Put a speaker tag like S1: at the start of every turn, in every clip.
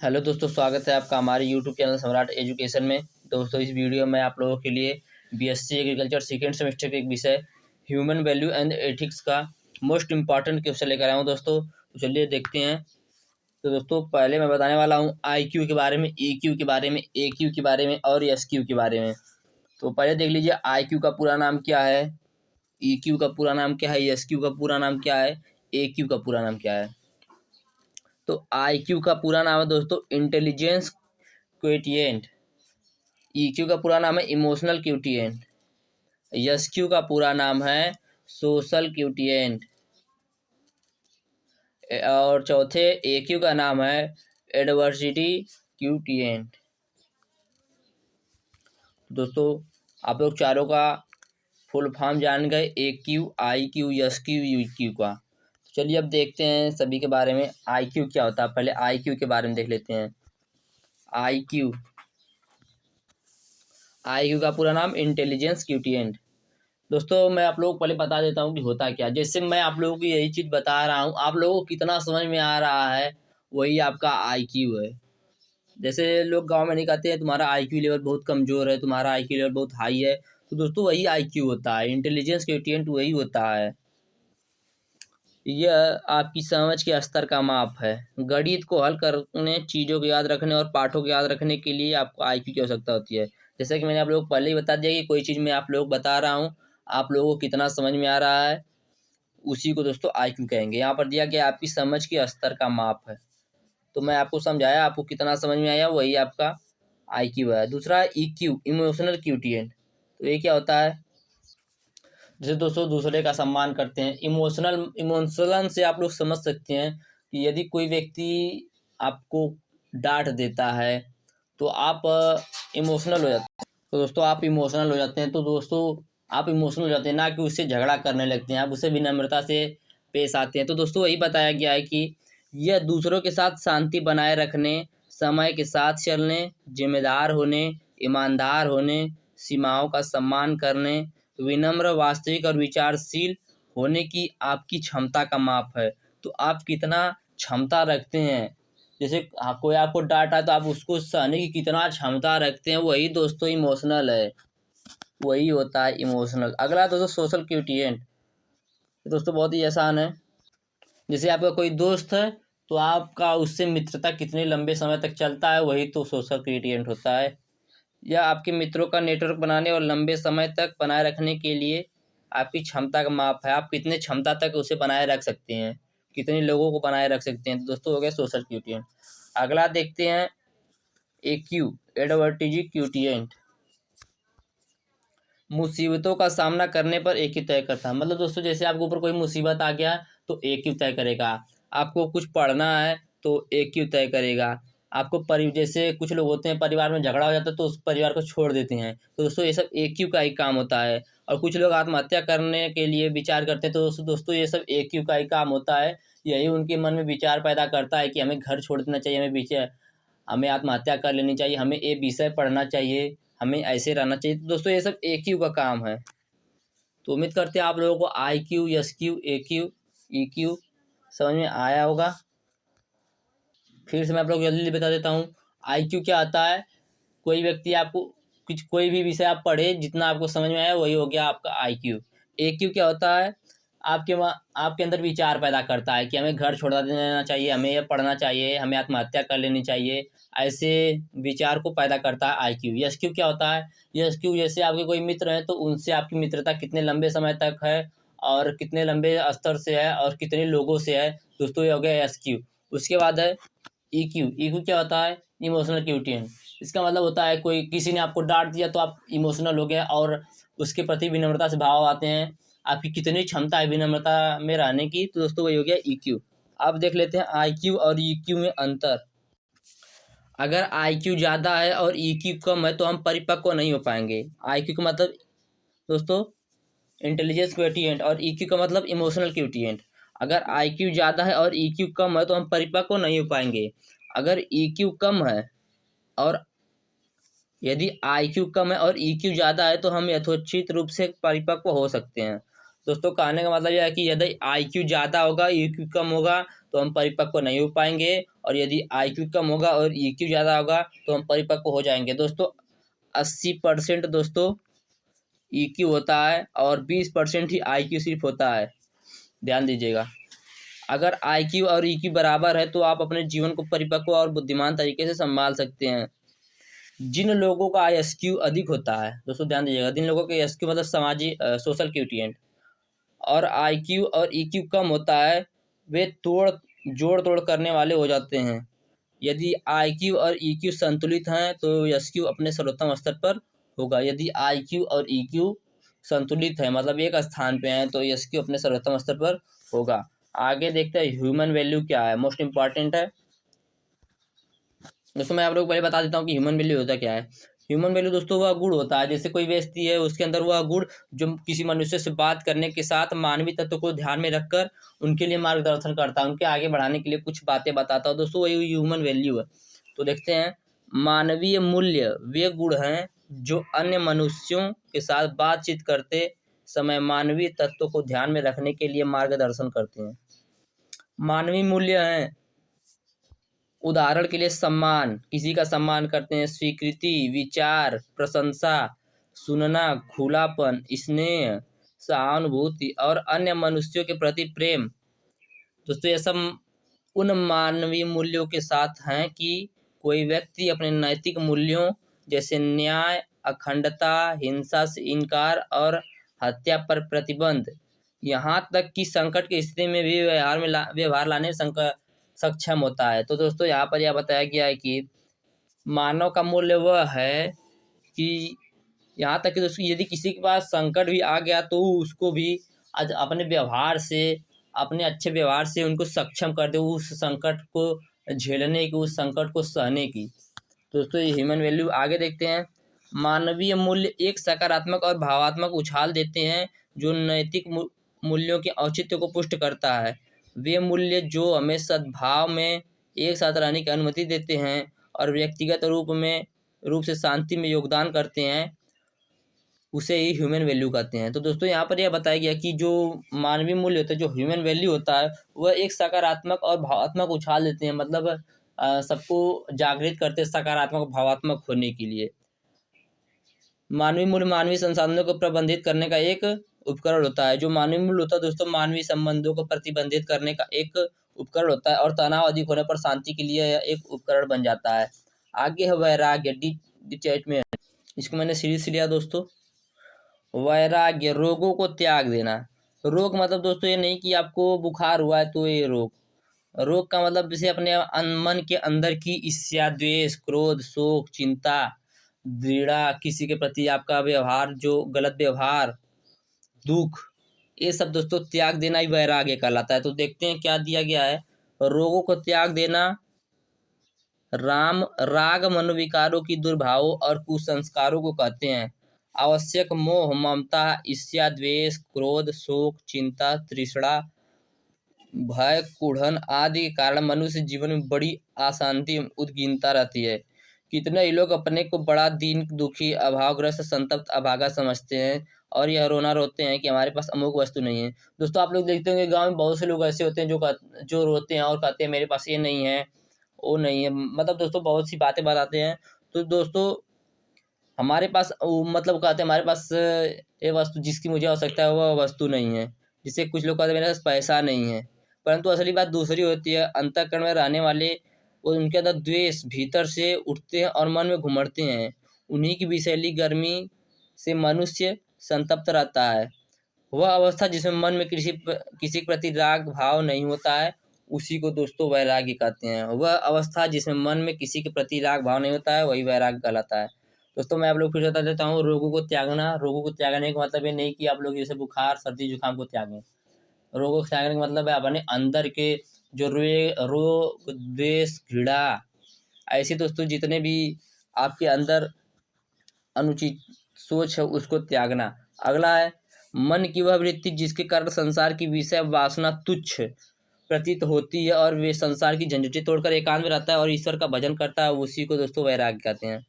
S1: Hello दोस्तों, स्वागत है आपका हमारे यूट्यूब चैनल सम्राट एजुकेशन में। दोस्तों, इस वीडियो में आप लोगों के लिए बीएससी एग्रीकल्चर सेकेंड सेमेस्टर के एक विषय ह्यूमन वैल्यू एंड एथिक्स का मोस्ट इम्पॉर्टेंट क्वेश्चन लेकर आया हूँ दोस्तों। तो चलिए देखते हैं। तो दोस्तों, पहले मैं बताने वाला हूँ आईक्यू के बारे में, ईक्यू के बारे में, एक्यू के बारे में और एसक्यू के बारे में। तो पहले देख लीजिए आईक्यू का पूरा नाम क्या है, ईक्यू का पूरा नाम क्या है, एसक्यू का पूरा नाम क्या है, एक्यू का पूरा नाम क्या है। तो आईक्यू का पूरा नाम है दोस्तों इंटेलिजेंस क्वेटिएंट। ईक्यू का पूरा नाम है इमोशनल क्यूटिएंट। एसक्यू का पूरा नाम है सोशल क्यूटिएंट। और चौथे एक्यू का नाम है एडवर्सिटी क्यूटिएंट। दोस्तों, आप लोग चारों का फुल फॉर्म जान गए, एक्यू, आईक्यू, एसक्यू, यूक्यू का। चलिए अब देखते हैं सभी के बारे में। आईक्यू क्या होता है, पहले आईक्यू के बारे में देख लेते हैं। आईक्यू आईक्यू का पूरा नाम इंटेलिजेंस क्यूटिएंट। दोस्तों, मैं आप लोगों को पहले बता देता हूँ कि होता क्या। जैसे मैं आप लोगों को यही चीज़ बता रहा हूँ, आप लोगों को कितना समझ में आ रहा है, वही आपका आईक्यू है। जैसे लोग गांव में नहीं कहते हैं तुम्हारा आईक्यू लेवल बहुत कमज़ोर है, तुम्हारा आईक्यू लेवल बहुत हाई है। तो दोस्तों, वही आईक्यू होता है, इंटेलिजेंस क्वोटिएंट वही होता है। यह आपकी समझ के स्तर का माप है। गणित को हल करने, चीज़ों को याद रखने और पाठों को याद रखने के लिए आपको आईक्यू की आवश्यकता होती है। जैसे कि मैंने आप लोगों को पहले ही बता दिया कि कोई चीज़ मैं आप लोगों को बता रहा हूँ, आप लोगों को कितना समझ में आ रहा है, उसी को दोस्तों आईक्यू कहेंगे। यहाँ पर दिया गया आपकी समझ के स्तर का माप है। तो मैं आपको समझाया, आपको कितना समझ में आया, वही आपका आईक्यू है। दूसरा ईक्यू, इमोशनल क्यूटिएंट। तो ये क्या होता है? जैसे दोस्तों दूसरे का सम्मान करते हैं। इमोशनल से आप लोग समझ सकते हैं कि यदि कोई व्यक्ति आपको डांट देता है तो आप इमोशनल हो जाते हैं। तो दोस्तों आप इमोशनल हो जाते हैं, तो दोस्तों आप इमोशनल हो जाते हैं, ना कि उससे झगड़ा करने लगते हैं, आप उससे विनम्रता से पेश आते हैं। तो दोस्तों वही बताया गया है कि यह दूसरों के साथ शांति बनाए रखने, समय के साथ चलने, जिम्मेदार होने, ईमानदार होने, सीमाओं का सम्मान करने, विनम्र, वास्तविक और विचारशील होने की आपकी क्षमता का माप है। तो आप कितना क्षमता रखते हैं। जैसे कोई आपको डांटा है तो आप उसको सहने की कितना क्षमता रखते हैं, वही दोस्तों इमोशनल है, वही होता है इमोशनल। अगला दोस्तों सोशल क्यूटिएंट। दोस्तों बहुत ही आसान है। जैसे आपका कोई दोस्त है तो आपका उससे मित्रता कितने लंबे समय तक चलता है, वही तो सोशल क्यूटिएंट होता है। यह आपके मित्रों का नेटवर्क बनाने और लंबे समय तक बनाए रखने के लिए आपकी क्षमता का माप है। आप कितने क्षमता तक उसे बनाए रख सकते हैं, कितने लोगों को बनाए रख सकते हैं। तो दोस्तों हो गया सोशल क्यूटिएंट। अगला देखते हैं एक्यू, एडवर्टिजी क्यूटिएंट। मुसीबतों का सामना करने पर एक ही तय करता है। मतलब दोस्तों जैसे आपके ऊपर कोई मुसीबत आ गया तो एक ही तय करेगा। आपको कुछ पढ़ना है तो एक ही तय करेगा। आपको जैसे कुछ लोग होते हैं परिवार में झगड़ा हो जाता है तो उस परिवार को छोड़ देते हैं। तो दोस्तों ये सब एक का ही काम होता है। और कुछ लोग आत्महत्या करने के लिए विचार करते हैं, तो दोस्तों ये सब एक का ही काम होता है। यही उनके मन में विचार पैदा करता है कि हमें घर छोड़ देना चाहिए, हमें आत्महत्या कर लेनी चाहिए, हमें ये विषय पढ़ना चाहिए, हमें ऐसे रहना चाहिए। तो दोस्तों ये सब एक्यू का काम है। तो उम्मीद करते हैं आप लोगों को आईक्यू, एसक्यू, एक्यू, ईक्यू समझ में आया होगा। फिर से मैं आप लोग को जल्दी बता देता हूँ। आईक्यू क्या आता है? कोई व्यक्ति आपको कोई भी विषय आप पढ़े, जितना आपको समझ में आया वही हो गया आपका आईक्यू। एक्यू क्या होता है? आपके अंदर विचार पैदा करता है कि हमें घर छोड़ा देना चाहिए, हमें यह पढ़ना चाहिए, हमें आत्महत्या कर लेनी चाहिए, ऐसे विचार को पैदा करता है आईक्यू। एसक्यू क्या होता है? एसक्यू जैसे आपके कोई मित्र हैं तो उनसे आपकी मित्रता कितने लंबे समय तक है और कितने लंबे स्तर से है और कितने लोगों से है। दोस्तों ये हो गया एसक्यू। उसके बाद है ईक्यू। ईक्यू क्या होता है? इमोशनल क्यूटिएंट। इसका मतलब होता है कोई किसी ने आपको डांट दिया तो आप इमोशनल हो गए और उसके प्रति विनम्रता से भाव आते हैं। आपकी कितनी क्षमता है विनम्रता में रहने की। तो दोस्तों वही हो गया ईक्यू। अब देख लेते हैं आईक्यू और ईक्यू में अंतर। अगर आईक्यू ज़्यादा है और ईक्यू कम है तो हम परिपक्व नहीं हो पाएंगे। आईक्यू का मतलब दोस्तों इंटेलिजेंस क्वोटिएंट और ईक्यू का मतलब इमोशनल क्वोटिएंट। अगर आईक्यू ज़्यादा है और ईक्यू कम है तो हम परिपक्व नहीं हो पाएंगे। अगर ईक्यू कम है और यदि आईक्यू कम है और ईक्यू ज़्यादा है तो हम यथोचित रूप से परिपक्व हो सकते हैं। दोस्तों कहने का मतलब यह है कि यदि आईक्यू ज़्यादा होगा, ईक्यू कम होगा, तो हम परिपक्व नहीं हो पाएंगे, और यदि IQ कम होगा और EQ ज़्यादा होगा तो हम परिपक्व हो जाएंगे। दोस्तों 80% दोस्तों EQ होता है और 20% ही IQ सिर्फ होता है, ध्यान दीजिएगा। अगर IQ और EQ बराबर है तो आप अपने जीवन को परिपक्व और बुद्धिमान तरीके से संभाल सकते हैं। जिन लोगों का ISQ अधिक होता है, दोस्तों ध्यान दीजिएगा, जिन लोगों का ISQ मतलब सामाजिक सोशल क्यूटिएंट, और IQ और EQ कम होता है, वे जोड़ तोड़ करने वाले हो जाते हैं। यदि IQ और EQ संतुलित हैं तो SQ अपने सर्वोत्तम स्तर पर होगा। यदि IQ और EQ संतुलित है मतलब एक स्थान पे हैं तो SQ अपने सर्वोत्तम स्तर पर होगा। आगे देखते हैं ह्यूमन वैल्यू क्या है, मोस्ट इम्पॉर्टेंट है दोस्तों। मैं आप लोग को पहले बता देता हूँ कि ह्यूमन वैल्यू होता क्या है। ह्यूमन वैल्यू दोस्तों वह गुण होता है, जैसे कोई व्यक्ति है उसके अंदर वह गुण जो किसी मनुष्य से बात करने के साथ मानवीय तत्व को ध्यान में रखकर उनके लिए मार्गदर्शन करता है, उनके आगे बढ़ाने के लिए कुछ बातें बताता है दोस्तों, वही ह्यूमन वैल्यू है। तो देखते हैं, मानवीय मूल्य वे गुण हैं जो अन्य मनुष्यों के साथ बातचीत करते समय मानवीय तत्व को ध्यान में रखने के लिए मार्गदर्शन करते हैं। मानवीय मूल्य हैं उदाहरण के लिए सम्मान, किसी का सम्मान करते हैं, स्वीकृति, विचार, प्रशंसा, सुनना, खुलापन, स्नेह, सहानुभूति और अन्य मनुष्यों के प्रति प्रेम। दोस्तों ये सब उन मानवीय मूल्यों के साथ हैं कि कोई व्यक्ति अपने नैतिक मूल्यों जैसे न्याय, अखंडता, हिंसा से इनकार और हत्या पर प्रतिबंध, यहाँ तक कि संकट की स्थिति में भी व्यवहार लाने सक्षम होता है। तो दोस्तों यहाँ पर यह बताया गया है कि मानव का मूल्य वह है कि यहाँ तक कि दोस्तों यदि किसी के पास संकट भी आ गया तो उसको भी आज अपने व्यवहार से, अपने अच्छे व्यवहार से उनको सक्षम कर दे उस संकट को झेलने की, उस संकट को सहने की। दोस्तों ये ह्यूमन वैल्यू। आगे देखते हैं, मानवीय मूल्य एक सकारात्मक और भावात्मक उछाल देते हैं जो नैतिक मूल्यों के औचित्य को पुष्ट करता है। वे मूल्य जो हमें सद्भाव में एक साथ रहने की अनुमति देते हैं और व्यक्तिगत रूप से शांति में योगदान करते हैं, उसे ही ह्यूमन वैल्यू कहते हैं। तो दोस्तों यहाँ पर यह बताया गया कि जो मानवीय मूल्य होता है, जो ह्यूमन वैल्यू होता है, वह एक सकारात्मक और भावात्मक उछाल देते हैं, मतलब सबको जागृत करते हैं सकारात्मक भावात्मक होने के लिए। मानवीय मूल्य मानवीय संसाधनों को प्रबंधित करने का एक उपकरण होता है। जो मानवीय मूल्य होता है दोस्तों, मानवीय संबंधों को प्रतिबंधित करने का एक उपकरण होता है और तनाव अधिक होने पर शांति के लिए एक उपकरण बन जाता है। आगे है वैराग्य, डिटैचमेंट, इसको मैंने सीरीज से लिया दोस्तों। वैराग्य, रोगों को त्याग देना। रोग मतलब दोस्तों ये नहीं कि आपको बुखार हुआ है तो ये रोग का मतलब जैसे अपने मन के अंदर की ईर्ष्या, द्वेष, क्रोध, शोक, चिंता, घृणा, किसी के प्रति आपका व्यवहार जो गलत व्यवहार, दुख, ये सब दोस्तों त्याग देना ही वैराग्य कहलाता है। तो देखते हैं क्या दिया गया है। रोगों को त्याग देना, राग मनोविकारों की दुर्भावों और कुसंस्कारों को कहते हैं। आवश्यक मोह, ममता, ईर्ष्या, द्वेष, क्रोध, शोक, चिंता, तृष्णा, भय, कुढ़न आदि के कारण मनुष्य जीवन में बड़ी अशांति, उद्विग्नता रहती है। कितने ही लोग अपने को बड़ा दीन दुखी, अभावग्रस्त, संतप्त, अभागा समझते हैं और यह रोना रोते हैं कि हमारे पास अमुक वस्तु नहीं है। दोस्तों आप लोग देखते होंगे गांव में बहुत से लोग ऐसे होते हैं जो रोते हैं और कहते हैं मेरे पास ये नहीं है, वो नहीं है, मतलब दोस्तों बहुत सी बातें बताते हैं। तो दोस्तों हमारे पास मतलब कहते हैं हमारे पास ये वस्तु जिसकी मुझे आवश्यकता है वह वस्तु नहीं है। जिससे कुछ लोग कहते हैं मेरे पास पैसा नहीं है, परंतु असली बात दूसरी होती है। अंतःकरण में रहने वाले वो, उनके अंदर द्वेष भीतर से उठते हैं और मन में घुमड़ते हैं। उन्हीं की विषैली गर्मी से मनुष्य संतप्त रहता है। वह अवस्था जिसमें मन में किसी के प्रति राग भाव नहीं होता है, उसी को दोस्तों वैराग्य कहते हैं। वह अवस्था जिसमें मन में किसी के प्रति राग भाव नहीं होता है, वही वैराग्य कहलाता है। दोस्तों मैं आप लोग फिर बता देता हूँ, रोगों को त्यागना। रोगों को त्यागने का मतलब ये नहीं कि आप लोग जैसे बुखार, सर्दी, जुकाम को त्यागें। रोगों को त्यागने का मतलब है अपने अंदर के जो रोग, द्वेष, घृणा, ऐसे दोस्तों जितने भी आपके अंदर अनुचित सोच है उसको त्यागना। अगला है मन की वह वृत्ति जिसके कारण संसार की विषय वासना तुच्छ प्रतीत होती है और वे संसार की झंझटें तोड़कर एकांत में रहता है और ईश्वर का भजन करता है, उसी को दोस्तों वैराग्य कहते हैं।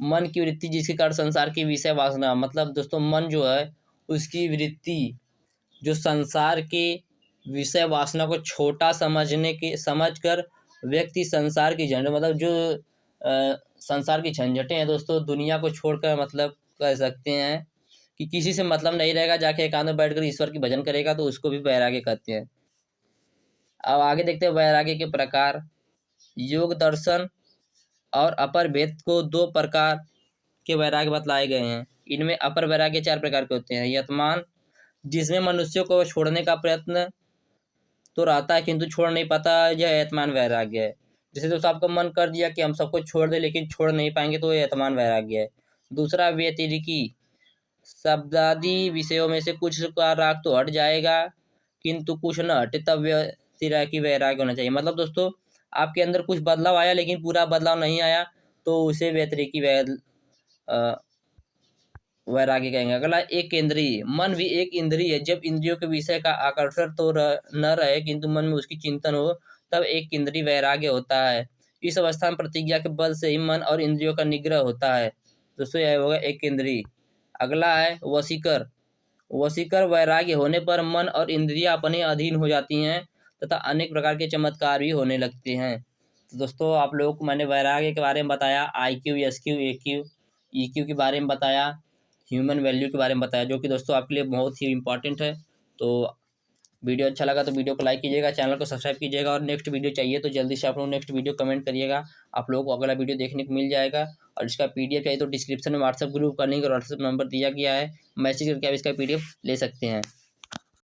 S1: मन की वृत्ति जिसके कारण संसार की विषय वासना, मतलब दोस्तों मन जो है उसकी वृत्ति जो संसार के विषय वासना को छोटा समझकर व्यक्ति संसार की झंझट मतलब जो संसार की झंझटें हैं दोस्तों, दुनिया को छोड़कर मतलब कह सकते हैं कि किसी से मतलब नहीं रहेगा, जाके एकांत में बैठकर ईश्वर की भजन करेगा, तो उसको भी वैराग्य कहते हैं। अब आगे देखते हैं वैराग्य के प्रकार। योग दर्शन और अपर वेद को 2 प्रकार के वैराग्य बतलाए गए हैं। इनमें अपर वैराग्य 4 प्रकार के होते हैं। यतमान, जिसमें मनुष्य को छोड़ने का प्रयत्न तो रहता है किंतु छोड़ नहीं पाता, यह यतमान वैराग्य है। जैसे दोस्तों आपका मन कर दिया कि हम सबको छोड़ दें लेकिन छोड़ नहीं पाएंगे, तो यह यतमान वैराग्य है। दूसरा व्यतिरिकी, शब्दादि विषयों में से कुछ का राग तो हट जाएगा किंतु कुछ न हटे, तब व्यतिरेकी वैराग्य होना चाहिए। मतलब दोस्तों आपके अंदर कुछ बदलाव आया लेकिन पूरा बदलाव नहीं आया, तो उसे व्यतिरेकी वैराग्य कहेंगे। अगला एक केंद्रीय, मन भी एक इंद्रिय है। जब इंद्रियों के विषय का आकर्षण तो न रहे किंतु मन में उसकी चिंतन हो, तब एक इंद्रिय वैराग्य होता है। इस अवस्था में प्रतिज्ञा के बल से ही मन और इंद्रियों का निग्रह होता है। दोस्तों यह होगा एक केंद्रीय। अगला है वशीकर। वशीकर वैराग्य होने पर मन और इंद्रियां अपने अधीन हो जाती हैं तथा अनेक प्रकार के चमत्कार भी होने लगते हैं। तो दोस्तों आप लोगों को मैंने वैराग्य के बारे में बताया, IQ, SQ, AQ, EQ के बारे में बताया, ह्यूमन वैल्यू के बारे में बताया, जो कि दोस्तों आपके लिए बहुत ही इंपॉर्टेंट है। तो वीडियो अच्छा लगा तो वीडियो को लाइक कीजिएगा, चैनल को सब्सक्राइब कीजिएगा, और नेक्स्ट वीडियो चाहिए तो जल्दी से आप लोग नेक्स्ट वीडियो कमेंट करिएगा, आप लोगों को अगला वीडियो देखने को मिल जाएगा। और इसका PDF चाहिए तो डिस्क्रिप्शन में व्हाट्सएप ग्रुप का लिंक और व्हाट्सएप नंबर दिया गया है, मैसेज करके आप इसका PDF ले सकते हैं।